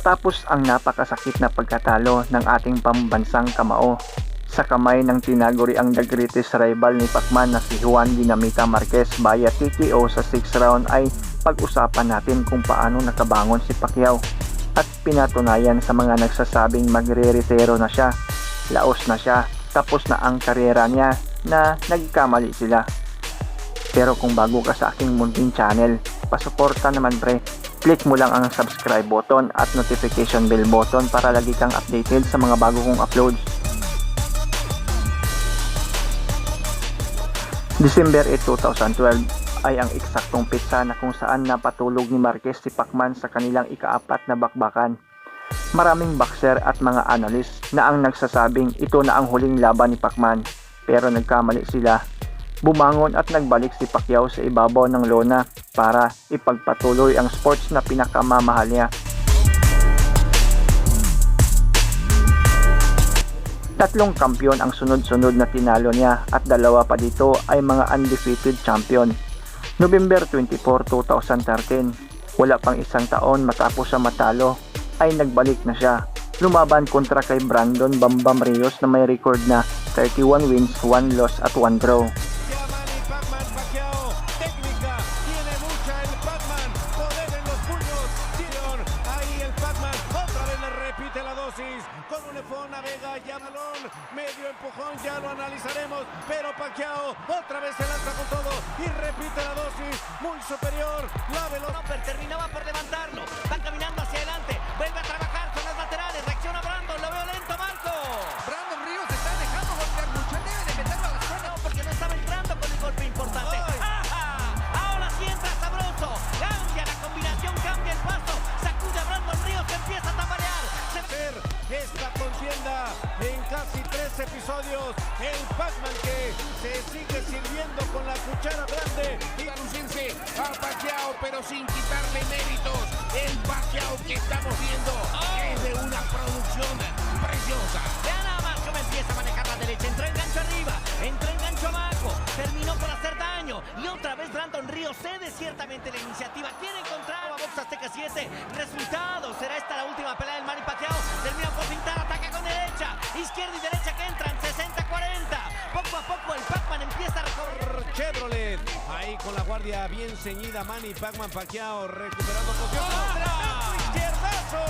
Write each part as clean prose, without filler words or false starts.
Matapos ang napakasakit na pagkatalo ng ating pambansang kamao sa kamay ng tinaguriang the greatest rival ni Pacman na si JJMarquez via TKO sa 6th round, ay pag-usapan natin kung paano nakabangon si Pacquiao at pinatunayan sa mga nagsasabing magre-retiro na siya, laos na siya, tapos na ang karera niya, na nagkamali sila. Pero kung bago ka sa aking munting channel, pasuporta naman pre. Click mo lang ang subscribe button at notification bell button para lagi kang updated sa mga bago kong uploads. December 8, 2012 ay ang eksaktong pitsa na kung saan napatulog ni Marquez si Pacman sa kanilang ika-4 na bakbakan. Maraming boxer at mga analyst na ang nagsasabing ito na ang huling laban ni Pacman, pero nagkamali sila. Bumangon at nagbalik si Pacquiao sa ibabaw ng lona para ipagpatuloy ang sports na pinakamamahal niya. Tatlong kampyon ang sunod-sunod na tinalo niya at dalawa pa dito ay mga undefeated champion. November 24, 2013, wala pang isang taon matapos siya matalo, ay nagbalik na siya. Lumaban kontra kay Brandon Bambam Rios na may record na 31 wins, 1 loss at 1 draw. Con un Navega, ya balón, medio empujón, ya lo analizaremos, pero Pacquiao otra vez se lanza con todo y repite la dosis, muy superior, la velocidad. Terminaba por levantarlo, va caminando hacia adelante, vuelve a trabajar con las laterales, reacciona Brandon, lo veo lento, Marco. Brandon Ríos se está dejando golpear mucho, debe de meterlo a la zona. No, porque no estaba entrando con el golpe importante. Ahora sí entra sabroso, cambia la combinación, cambia el paso, sacude a Brandon Ríos, que empieza a tambalear. Esta contienda en casi 3 episodios, el Pacman que se sigue sirviendo con la cuchara grande y lucirse a Pacquiao, pero sin quitarle méritos. El Pacquiao que estamos viendo es de una producción preciosa. Vea nada más cómo empieza a manejar la derecha, entró en gancho arriba, entró en gancho abajo, terminó por hacer daño y otra vez Brandon Ríos cede ciertamente la iniciativa, quiere encontrar a BUMAGSAK 7, resultado, será esta la última pelea del Manny Pacquiao, termina por pintar, ataca con derecha, izquierda y derecha que entran, 60-40, poco a poco el Pacman empieza a recorrer. Chevrolet, ahí con la guardia bien ceñida, Manny Pacquiao recuperando posición. ¡Otra! ¡Izquierdazo!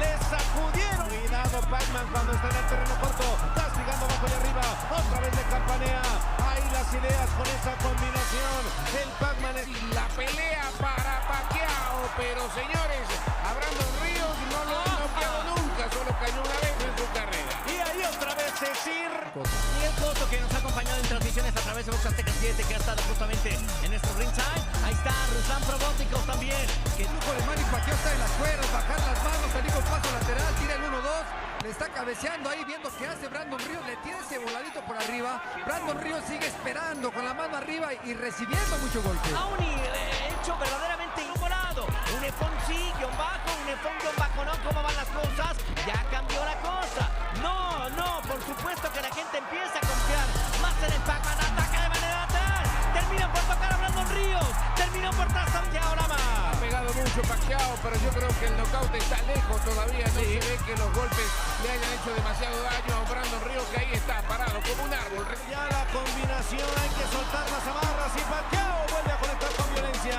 Le sacudieron. Cuidado Pacman cuando está en el terreno corto, castigando abajo y arriba, otra vez le campanea. Ahí las ideas con esa combinación. El Pacman es la pelea para Pacquiao, pero señores, a Brandon Ríos no lo ha noqueado nunca, solo cayó una vez en su carrera. Y ahí otra vez Cecir. Miguel Cotto, que nos ha acompañado en transmisiones a través de BUMAGSAK 7, que ha estado justamente en nuestro ringside. Ahí está Ruslan Probóticos también. Que lujo de Manny Pacquiao está en las cuerdas, bajar las manos, salir con paso lateral, tira el 1-2. Le está cabeceando ahí, viendo qué hace Brandon Ríos, le tiene ese voladito por arriba. Brandon Ríos sigue esperando con la mano arriba y recibiendo mucho golpe. A un hecho verdaderamente involado. Un efón sí, guión bajo, un efón guión bajo, no, ¿cómo van las cosas? Ya cambió la cosa. No, no, por supuesto que la gente empieza a confiar más en el Pacman, ataca de manera lateral. Terminan por tocar a Brandon Ríos, terminó por trazar ahora más. Ha pegado mucho Pacquiao, pero yo creo que el knockout está lejos todavía, no se ve que los golpes le hayan hecho demasiado daño a Brandon Ríos, que ahí está parado como un árbol. Ya la combinación, hay que soltar las amarras y Pacquiao vuelve a conectar con violencia.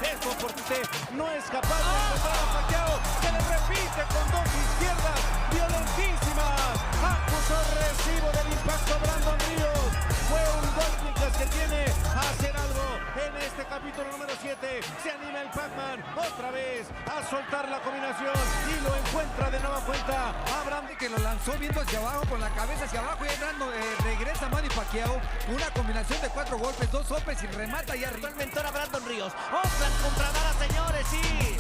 Esto porque no es capaz de encontrar a Pacquiao, que le repite con dos izquierdas violentísimas. Acusó recibo del impacto Brandon Ríos. Fue un golpe que tiene a hacer algo en este capítulo número 7. Se anima el Pacman otra vez a soltar la combinación y lo encuentra de nueva cuenta a Brandon, que lo lanzó viendo hacia abajo, con la cabeza hacia abajo, y Brandon regresa Manny Pacquiao. Una combinación de 4 golpes, 2 sopes y remata y arriba. El mentor a Brandon Ríos. Oakland contra Dara, señores, sí.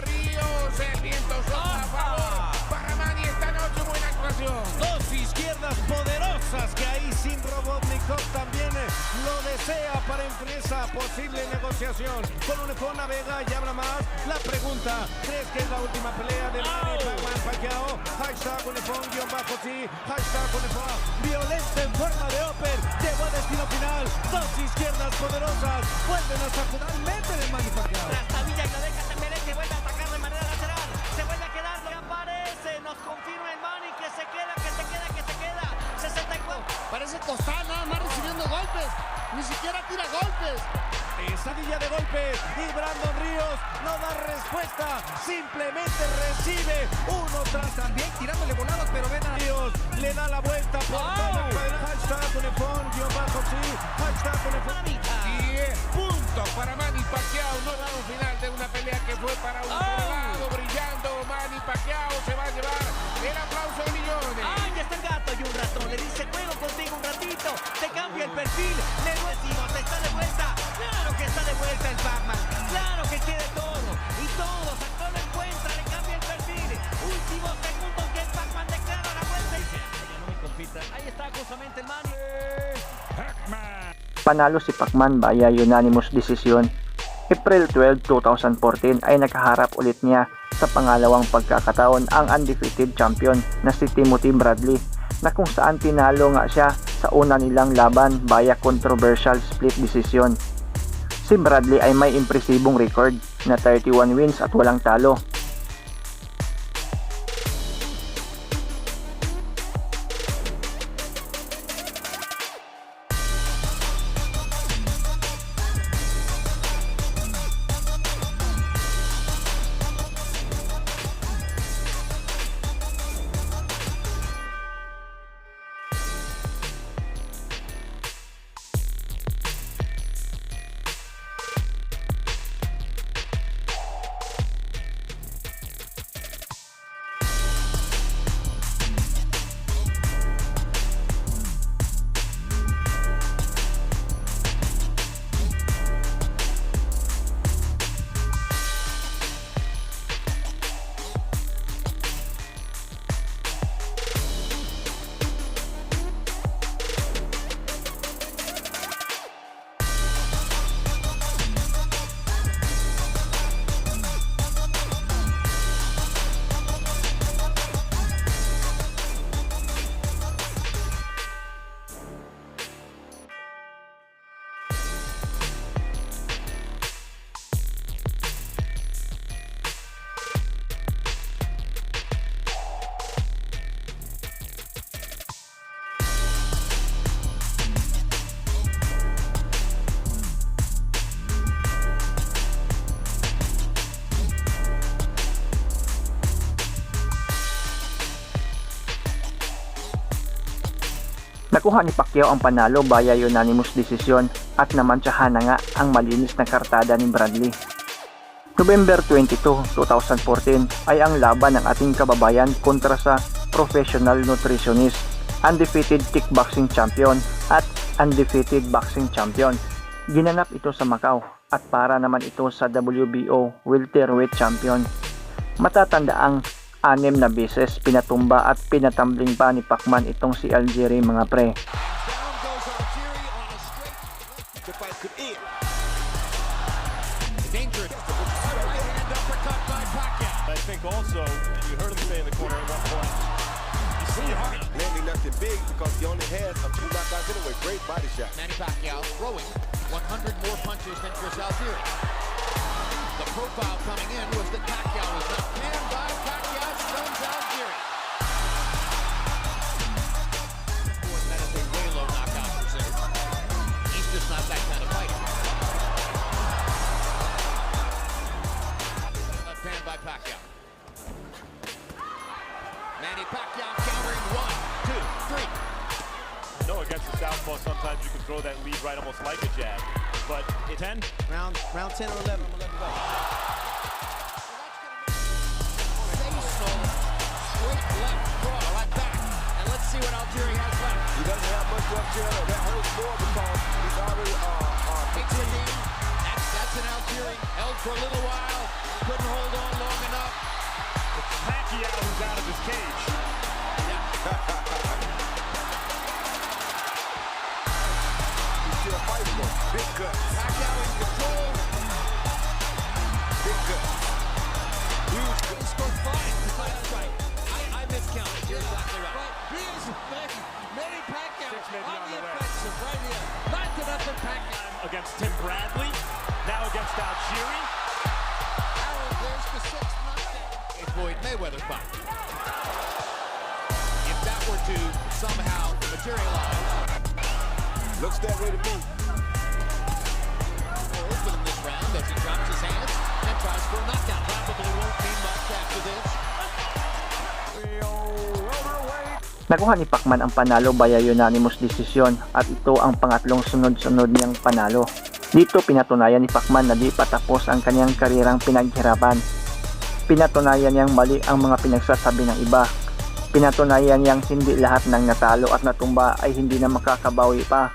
Ríos, el viento sopla a favor para Manny esta noche, buena actuación. Dos izquierdas poderosas que ahí sin Robotnikov también lo desea para esa posible negociación. Con un Navega y habla más. La pregunta, ¿crees que es la última pelea de Manny Pacquiao? Hashtag unifón-sí, hashtag unifón. Violenta en forma de Oper, llegó a destino final. Dos izquierdas poderosas vuelven a sacudir. Totalmente de Manny Pacquiao. Trastabilla y lo deja, se merece, vuelve a atacar de manera lateral. Se vuelve a quedar. se queda, que se queda, que se queda. 64. Parece tostada, nada más recibiendo golpes. Ni siquiera tira golpes. Pesadilla de golpes y Brandon Ríos no da respuesta, simplemente recibe uno tras También tirándole volados, pero ven a Ríos, le da la vuelta por hashtag Unifón, _sí, hashtag Unifón. Y punto para Manny Pacquiao, no dado final de una pelea que fue para un solo lado, brillando. Manny Pacquiao se va a llevar el aplauso de millones. ¡Ay, está el gato y un ratón! Le dice, juego contigo un ratito. Te cambia el perfil. Le decimos, está de vuelta. Claro que está de vuelta el Pac-Man. Claro que quiere todo. Y todo, sacó lo encuentra, le cambia el perfil. Último segundo que el Pac-Man declara la vuelta. Y dice, ya no me compita. Ahí está justamente el Manny. Panalo si Pacman via unanimous decision. April 12, 2014 ay nakaharap ulit niya sa pangalawang pagkakataon ang undefeated champion na si Timothy Bradley, na kung saan tinalo nga siya sa una nilang laban via controversial split decision. Si Bradley ay may impresibong record na 31 wins at walang talo. Nakuha ni Pacquiao ang panalo via unanimous decision at namantsahan na nga ang malinis na kartada ni Bradley. November 22, 2014 ay ang laban ng ating kababayan kontra sa professional nutritionist, undefeated kickboxing champion at undefeated boxing champion. Ginanap ito sa Macau at para naman ito sa WBO welterweight champion. Matatandaang 6 na beses pinatumba at pinatambling pa ni Pacman itong si Algieri, mga pre. I think also, you heard him say in the corner at one point, you see landing nothing big because he only has a few knockouts anyway. Great body shot. Manny Pacquiao throwing 100 more punches than Chris Algieri. The profile coming in was that Pacquiao was not canned by Pacquiao, stuns Algieri. That is a way low knockout percentage. He's just not that kind of fighter. Left hand by Pacquiao. Manny Pacquiao countering 1, 2, 3. I know against the southpaw sometimes you can throw that lead right almost like a jab, but 10? Round 10 or 11, I'm gonna let it go. Straight left draw right back. And let's see what Algieri has left. He doesn't have much left here. That hurts more because he's already Kicks it in. That's an Algieri. Held for a little while. Couldn't hold on long enough. It's Pacquiao who's out of his cage. He's still fighting though. Big gut. Pacquiao in control. Big gut. Huge gut. He scored 5. That's right. I miscounted. You're exactly right. Manny Pacquiao 6 maybe on on the the way. offensive right here. 9-0 Pacquiao. Against Tim Bradley, now against Algieri. There's the 6th knockdown. A Floyd Mayweather fight. If were to somehow materialize. Looks that way to me. Within this round as he drops his hands and tries for a knockout. Probably won't mean much after this. Nakuha ni Pacman ang panalo via unanimous decision at ito ang pangatlong sunod-sunod niyang panalo. Dito pinatunayan ni Pacman na di pa tapos ang kanyang karirang pinaghirapan. Pinatunayan niyang mali ang mga pinagsasabi ng iba. Pinatunayan niyang hindi lahat ng natalo at natumba ay hindi na makakabawi pa.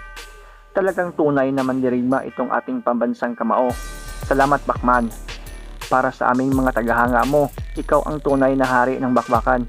Talagang tunay na mandirigma itong ating pambansang kamao. Salamat Pacman. Para sa aming mga tagahanga mo, ikaw ang tunay na hari ng bakbakan.